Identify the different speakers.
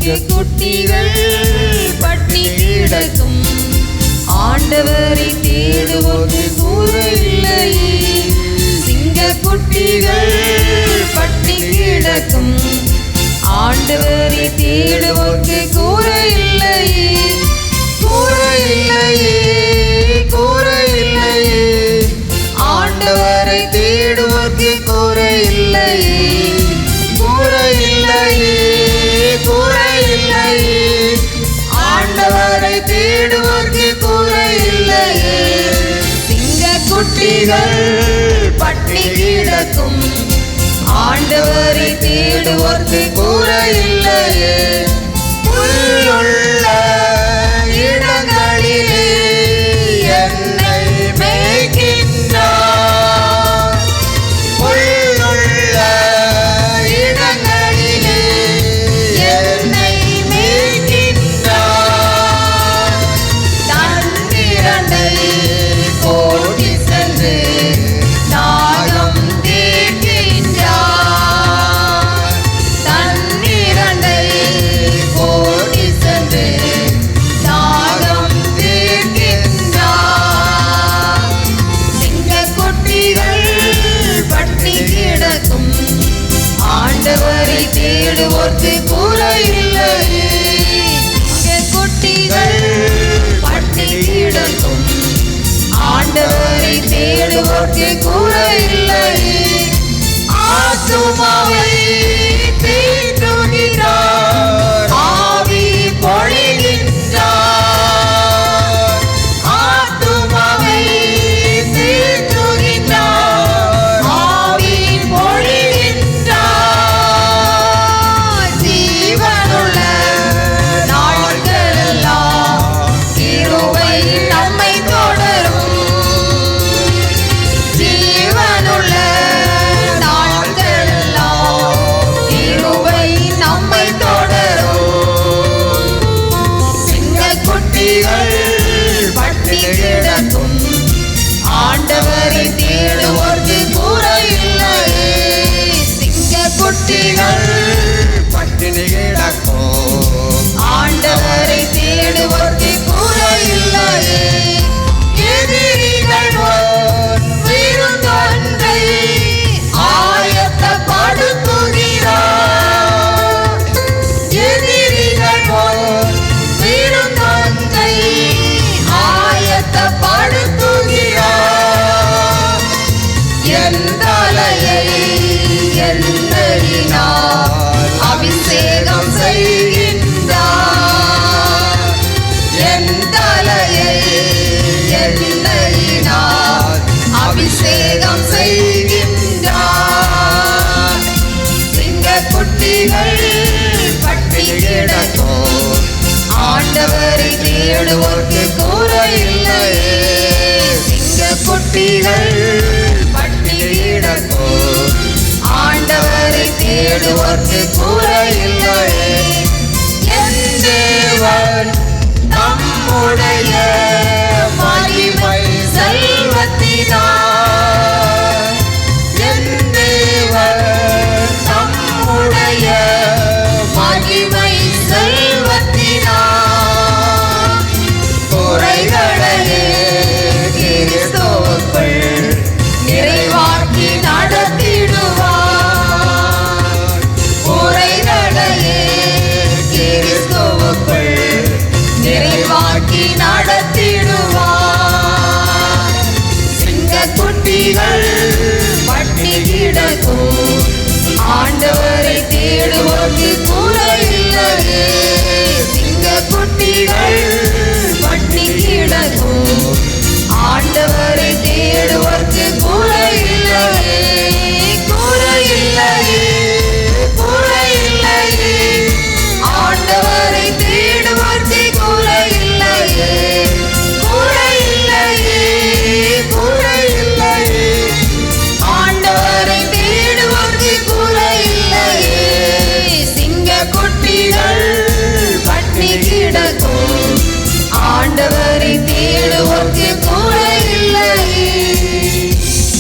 Speaker 1: சிங்கக்குட்டிகள் பட்டினி கிடக்கும், ஆண்டவரை தேடுவோர்க்கு கூரை இல்லையே. சிங்கக்குட்டிகள் பட்டினி கிடக்கும், ஆண்டவரை தேடுவோர்க்கு கூரை இல்லையே. கூரை இல்லையே, கூரை இல்லையே, ஆண்டவரை தேடுவோர்க்கு கூரை இல்லையே. கூரை இல்லையே, கூரை இல்லையே, ஆண்டவரை தேடுவோர்க்கு கூரை இல்லையே. சிங்கக்குட்டிகள் பட்டினி கிடக்கும், ஆண்டவரை தேடுவோர்க்கு கூரை இல்லையே. புல்லுள்ள இடங்களிலே என்னை மேய்க்கின்றார், புல்லுள்ள இடங்களிலே என்னை மேய்க்கின்றார். தண்ணீரண்டை ஓடி சென்று தாகம் தீர்க்கின்றார், தண்ணீரண்டை ஓடி சென்று தாகம் தீர்க்கின்றார். சிங்கக்குட்டிகள் பட்டினி கிடக்கும், ஆண்டவரை தேடுவோர்க்கு கூரை இல்லையே. சிங்கக்குட்டிகள் பட்டினி கிடக்கும், ஆண்டவரை தேடுவோர்க்கு கூரை இல்லையே. ஆத்துமாவை தீட்டுகிறார், ஆவி பொழிகின்றார். ஆத்துமாவை தீட்டுகிறார், ஆவி பொழிகின்றார். ஜீவனுள்ள நாட்களெல்லாம் கிருபை நம்மை தொடரும், ஜீவனுள்ள நாட்களெல்லாம் கிருபை நம்மை தொடரும். சிங்கக்குட்டிகள் பட்டினி கிடக்கும், ஆண்டவரை தேடுவோர்க்கு கூரை இல்லையே. சிங்கக்குட்டிகள் பட்டினி கிடக்கும், ஆண்டவரை தேடுவோர்க்கு கூரை இல்லையே. எதிரிகள் விருந்தொன்றை ஆயத்தப்படுத்துகிறார், எதிரிகள் விருந்தொன்றை ஆயத்தப்படுத்துகிறார். என் தலையை எண்ணெயினால் அபிஷேகம் செய்கின்றார், என் தலையை எண்ணெயினால் அபிஷேகம் செய்கின்றார். சிங்கக்குட்டிகள் பட்டினி கிடக்கும், ஆண்டவரை தேடுவோர்க்கு கூரை இல்லையே. சிங்கக்குட்டிகள் பட்டினி கிடக்கும், ஆண்டவரை தேடுவோர்க்கு கூரை இல்லையே. என் தேவன் தம்முடைய மகிமை செல்வத்தினார், என் தேவன் தம்முடைய மகிமை செல்வத்தினார் குறைகளையே கிறிஸ்துவுக்குள் நிறைவாக்கி நடத்திடுவார், குறைகளையே கிறிஸ்துவுக்குள் நிறைவாக்கி நடத்திடுவார். சிங்கக்குட்டிகள் பட்டினி கிடக்கும், ஆண்டவரை தேடுவோர்க்கு கூரை இல்லையே. சிங்கக்குட்டிகள் பட்டினி கிடக்கும், ஆண்டவரை தேடுவோர்க்கு